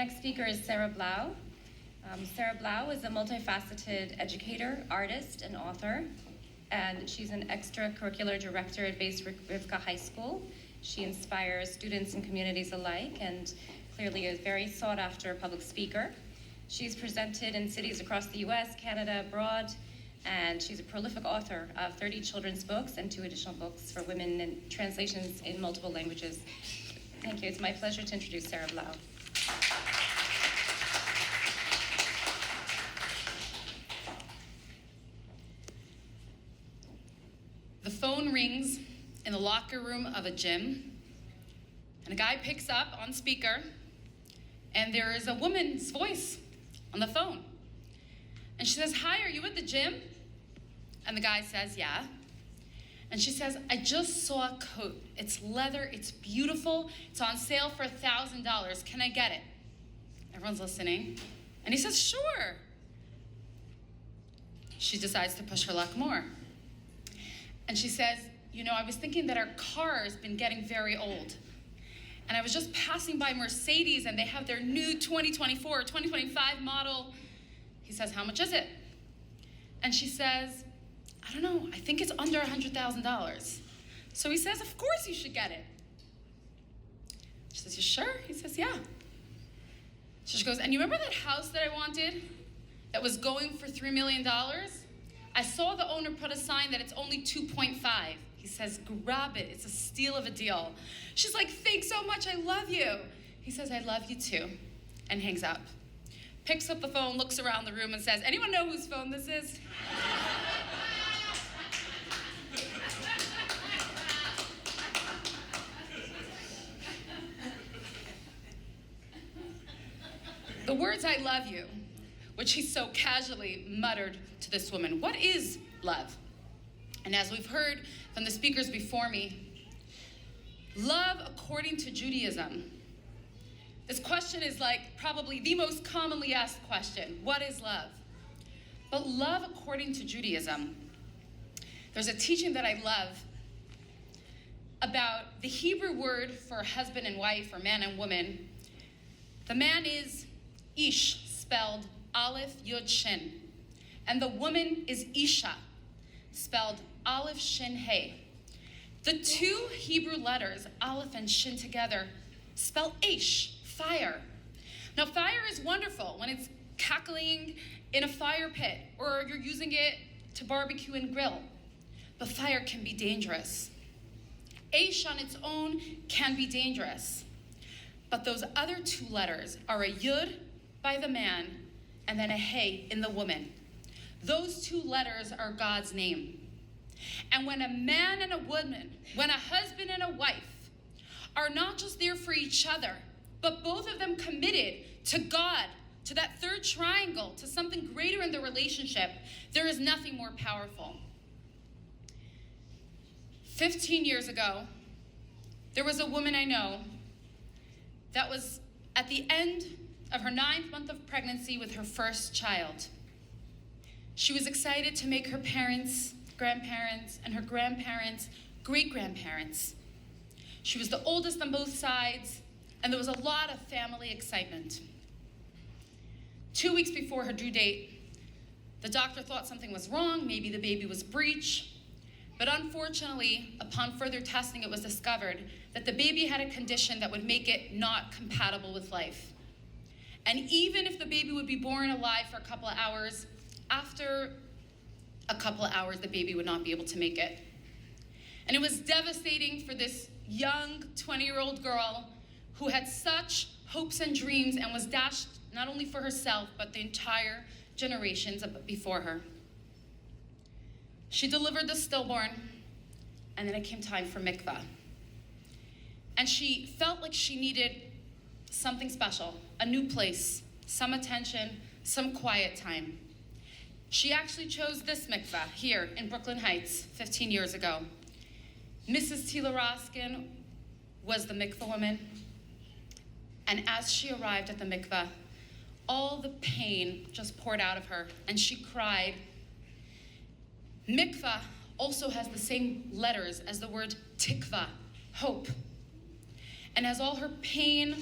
next speaker is Sarah Blau. Sarah Blau is a multifaceted educator, artist, and author, and she's an extracurricular director at Beis Rivka High School. She inspires students and communities alike, and clearly a very sought-after public speaker. She's presented in cities across the US, Canada, abroad, and she's a prolific author of 30 children's books and 2 additional books for women and translations in multiple languages. Thank you. It's my pleasure to introduce Sarah Blau. The phone rings in the locker room of a gym, and a guy picks up on speaker, and there is a woman's voice on the phone. And she says, "Hi, are you at the gym?" And the guy says, "Yeah." And she says, "I just saw a coat. It's leather, it's beautiful, it's on sale for $1,000. Can I get it?" Everyone's listening. And he says, "Sure." She decides to push her luck more. And she says, "You know, I was thinking that our car has been getting very old. And I was just passing by Mercedes, and they have their new 2024 or 2025 model." He says, "How much is it?" And she says, "I don't know, I think it's under $100,000. So he says, "Of course you should get it." She says, "You sure?" He says, "Yeah." So she goes, "And you remember that house that I wanted that was going for $3 million? I saw the owner put a sign that it's only 2.5. He says, "Grab it, it's a steal of a deal." She's like, "Thanks so much, I love you." He says, "I love you too," and hangs up. Picks up the phone, looks around the room and says, "Anyone know whose phone this is?" The words "I love you," which he so casually muttered to this woman. What is love? And as we've heard from the speakers before me, love according to Judaism. This question is like probably the most commonly asked question. What is love? But love according to Judaism. There's a teaching that I love about the Hebrew word for husband and wife or man and woman. The man is Ish, spelled Aleph Yud Shin. And the woman is Isha, spelled Aleph Shin Hey. The 2 Hebrew letters, Aleph and Shin together, spell Aish, fire. Now fire is wonderful when it's cackling in a fire pit or you're using it to barbecue and grill. But fire can be dangerous. Aish on its own can be dangerous. But those other 2 letters are a Yud by the man and then a Hey in the woman. Those 2 letters are God's name. And when a man and a woman, when a husband and a wife are not just there for each other, but both of them committed to God, to that third triangle, to something greater in the relationship, there is nothing more powerful. 15 years ago, there was a woman I know that was at the end of her 9th month of pregnancy with her first child. She was excited to make her parents, grandparents, and her grandparents great-grandparents. She was the oldest on both sides, and there was a lot of family excitement. 2 weeks before her due date, the doctor thought something was wrong, maybe the baby was breech, but unfortunately, upon further testing, it was discovered that the baby had a condition that would make it not compatible with life. And even if the baby would be born alive for a couple of hours, after a couple of hours, the baby would not be able to make it. And it was devastating for this young 20-year-old girl who had such hopes and dreams and was dashed not only for herself, but the entire generations before her. She delivered the stillborn, and then it came time for Mikvah. And she felt like she needed something special, a new place, some attention, some quiet time. She actually chose this mikvah here in Brooklyn Heights 15 years ago. Mrs. Tila Roskin was the mikvah woman, and as she arrived at the mikvah, all the pain just poured out of her, and she cried. Mikvah also has the same letters as the word tikva, hope. And as all her pain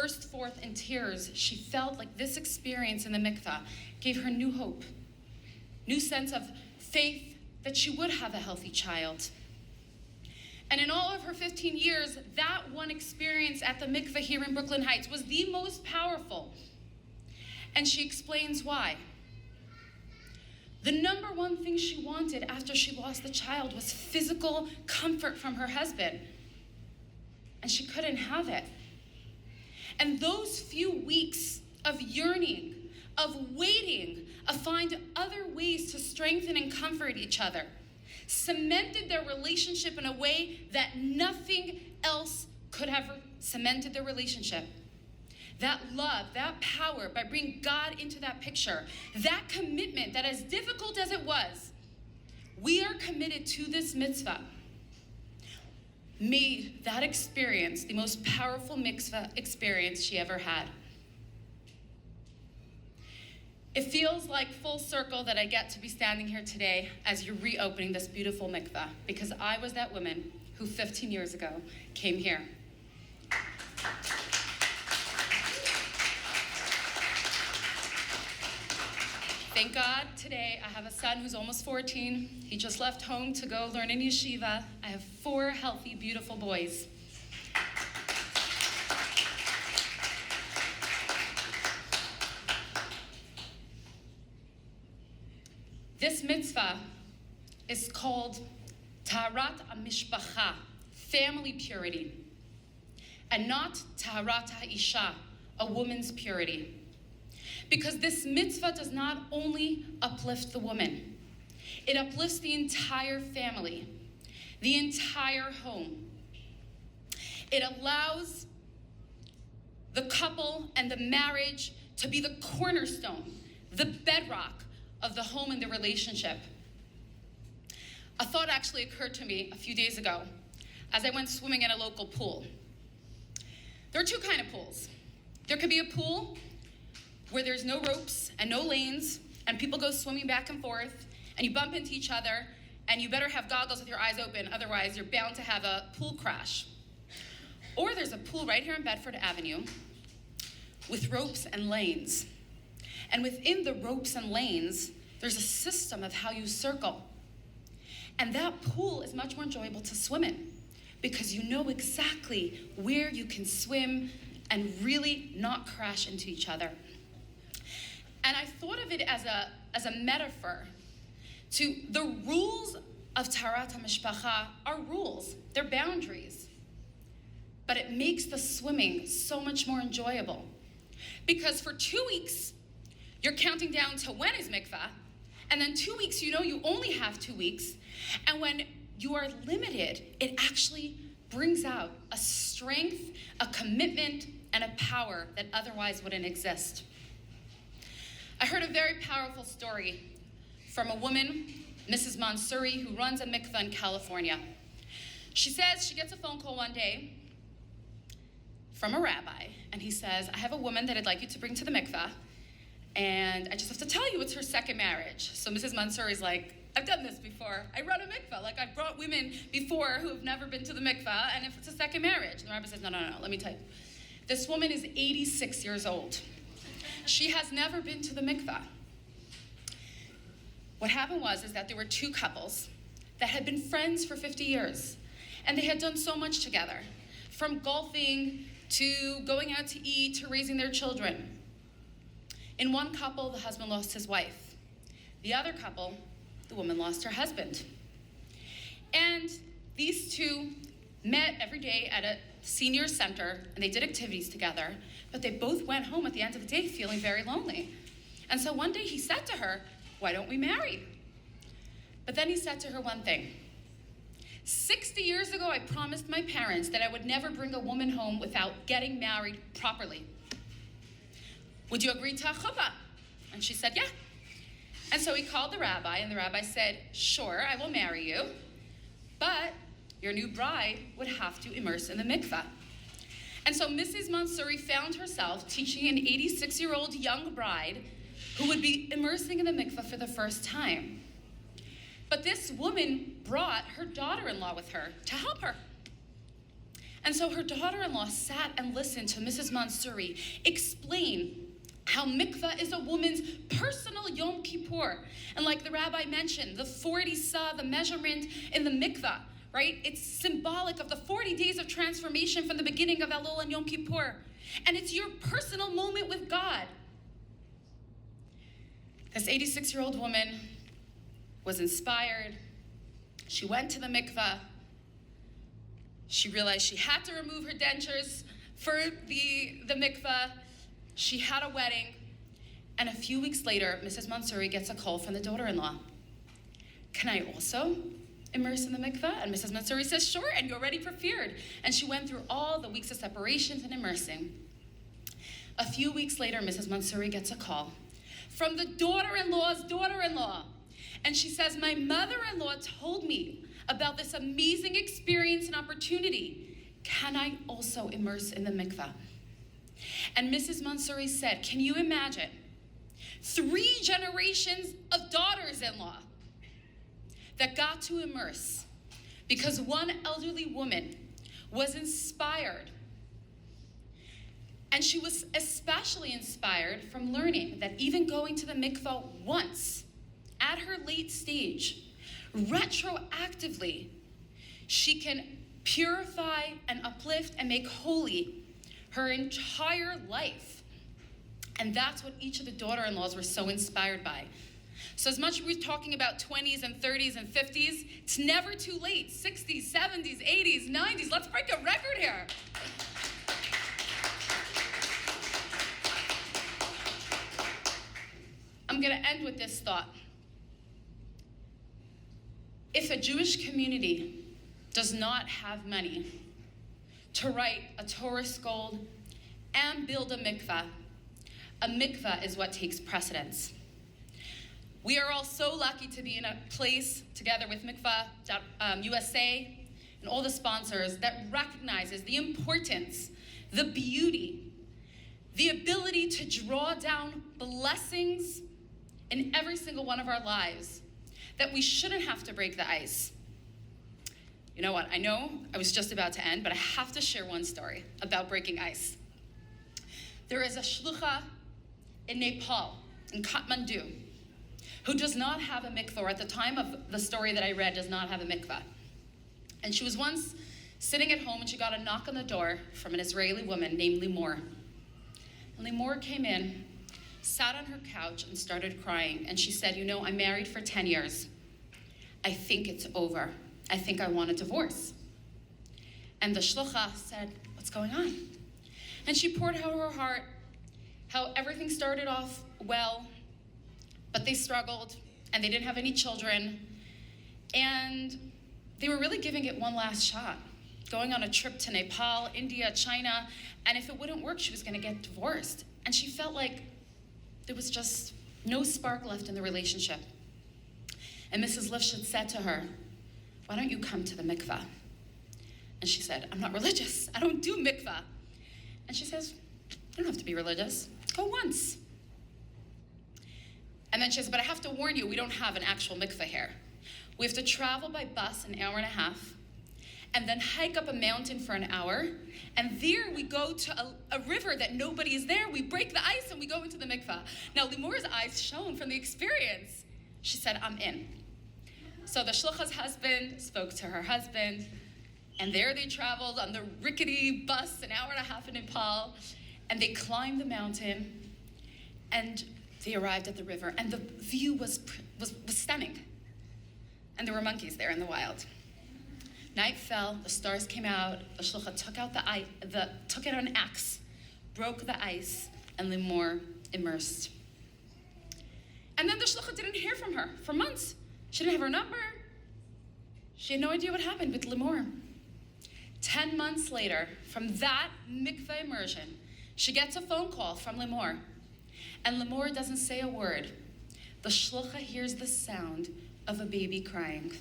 burst forth in tears. She felt like this experience in the mikvah gave her new hope, new sense of faith that she would have a healthy child. And in all of her 15 years, that one experience at the mikvah here in Brooklyn Heights was the most powerful. And she explains why. The number one thing she wanted after she lost the child was physical comfort from her husband. And she couldn't have it. And those few weeks of yearning, of waiting, of finding other ways to strengthen and comfort each other, cemented their relationship in a way that nothing else could have cemented their relationship. That love, that power, by bringing God into that picture, that commitment that as difficult as it was, we are committed to this mitzvah, made that experience the most powerful mitzvah experience she ever had. It feels like full circle that I get to be standing here today as you're reopening this beautiful mikvah, because I was that woman who 15 years ago came here. Thank God today I have a son who's almost 14. He just left home to go learn in yeshiva. I have 4 healthy, beautiful boys. This mitzvah is called Taharat HaMishpacha, family purity, and not Taharat HaIsha, a woman's purity. Because this mitzvah does not only uplift the woman, it uplifts the entire family, the entire home. It allows the couple and the marriage to be the cornerstone, the bedrock of the home and the relationship. A thought actually occurred to me a few days ago as I went swimming in a local pool. There are 2 kinds of pools. There could be a pool where there's no ropes and no lanes, and people go swimming back and forth, and you bump into each other, and you better have goggles with your eyes open, otherwise you're bound to have a pool crash. Or there's a pool right here in Bedford Avenue with ropes and lanes. And within the ropes and lanes, there's a system of how you circle. And that pool is much more enjoyable to swim in because you know exactly where you can swim and really not crash into each other. And I thought of it as a metaphor to the rules of Taharat HaMishpacha are rules, they're boundaries. But it makes the swimming so much more enjoyable. Because for 2 weeks, you're counting down to when is mikvah, and then 2 weeks, you know you only have 2 weeks, and when you are limited, it actually brings out a strength, a commitment, and a power that otherwise wouldn't exist. I heard a very powerful story from a woman, Mrs. Mansouri, who runs a mikvah in California. She says she gets a phone call one day from a rabbi, and he says, I have a woman that I'd like you to bring to the mikvah, and I just have to tell you it's her second marriage. So Mrs. Mansouri's like, I've done this before. I run a mikvah. Like, I've brought women before who have never been to the mikvah, and if it's a second marriage. And the rabbi says, no, let me tell you. This woman is 86 years old. She has never been to the mikvah. What happened is that there were 2 couples that had been friends for 50 years, and they had done so much together, from golfing to going out to eat to raising their children. In one couple, the husband lost his wife. The other couple, the woman lost her husband. And these 2 met every day at a senior center, and they did activities together, but they both went home at the end of the day feeling very lonely. And so one day he said to her, why don't we marry? But then he said to her one thing. 60 years ago, I promised my parents that I would never bring a woman home without getting married properly. Would you agree to a chuppah? And she said, yeah. And so he called the rabbi, and the rabbi said, sure, I will marry you, but your new bride would have to immerse in the mikvah. And so Mrs. Mansouri found herself teaching an 86-year-old young bride who would be immersing in the mikvah for the first time. But this woman brought her daughter-in-law with her to help her. And so her daughter-in-law sat and listened to Mrs. Mansouri explain how mikvah is a woman's personal Yom Kippur. And like the rabbi mentioned, the 40 sa, the measurement in the mikvah, right? It's symbolic of the 40 days of transformation from the beginning of Elul and Yom Kippur. And it's your personal moment with God. This 86-year-old woman was inspired. She went to the mikvah. She realized she had to remove her dentures for the mikvah. She had a wedding. And a few weeks later, Mrs. Mansouri gets a call from the daughter-in-law. Can I also immerse in the mikvah? And Mrs. Mansouri says, sure, and you're already prepared. And she went through all the weeks of separations and immersing. A few weeks later, Mrs. Mansouri gets a call from the daughter-in-law's daughter-in-law. And she says, my mother-in-law told me about this amazing experience and opportunity. Can I also immerse in the mikvah? And Mrs. Mansouri said, can you imagine 3 generations of daughters-in-law that got to immerse because one elderly woman was inspired. And she was especially inspired from learning that even going to the mikvah once at her late stage, retroactively, she can purify and uplift and make holy her entire life. And that's what each of the daughter-in-laws were so inspired by. So as much as we're talking about 20s and 30s and 50s, it's never too late. 60s, 70s, 80s, 90s. Let's break a record here. I'm going to end with this thought. If a Jewish community does not have money to write a Torah scroll and build a mikvah is what takes precedence. We are all so lucky to be in a place together with Mikvah USA and all the sponsors that recognizes the importance, the beauty, the ability to draw down blessings in every single one of our lives, that we shouldn't have to break the ice. You know what, I know I was just about to end, but I have to share one story about breaking ice. There is a shlucha in Nepal, in Kathmandu, who does not have a mikvah, or at the time of the story that I read, does not have a mikvah. And she was once sitting at home and she got a knock on the door from an Israeli woman named Limor. And Limor came in, sat on her couch and started crying. And she said, you know, I'm married for 10 years. I think it's over. I think I want a divorce. And the shlucha said, what's going on? And she poured out her heart, how everything started off well, but they struggled and they didn't have any children. And they were really giving it one last shot, going on a trip to Nepal, India, China, and if it wouldn't work, she was gonna get divorced. And she felt like there was just no spark left in the relationship. And Mrs. Lifshitz said to her, why don't you come to the mikvah? And she said, I'm not religious, I don't do mikvah. And she says, you don't have to be religious, go once. And then she says, but I have to warn you, we don't have an actual mikvah here. We have to travel by bus an hour and a half, and then hike up a mountain for an hour, and there we go to a river that nobody is there. We break the ice and we go into the mikvah. Now, Limor's eyes shone from the experience. She said, I'm in. So the shlucha's husband spoke to her husband, and there they traveled on the rickety bus an hour and a half in Nepal, and they climbed the mountain, and they arrived at the river, and the view was stunning. And there were monkeys there in the wild. Night fell, the stars came out, the shlucha took out an axe, broke the ice, and Limor immersed. And then the shlucha didn't hear from her for months. She didn't have her number. She had no idea what happened with Limor. 10 months later, from that mikveh immersion, she gets a phone call from Limor. And Limor doesn't say a word. The shlucha hears the sound of a baby crying.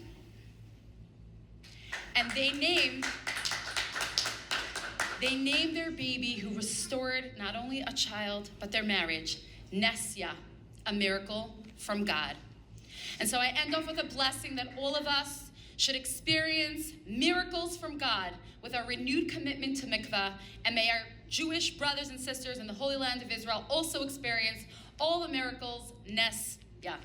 And they named their baby, who restored not only a child, but their marriage, Nesya, a miracle from God. And so I end off with a blessing that all of us should experience miracles from God with our renewed commitment to Mikvah, and may our Jewish brothers and sisters in the Holy Land of Israel also experience all the miracles Nes Ya.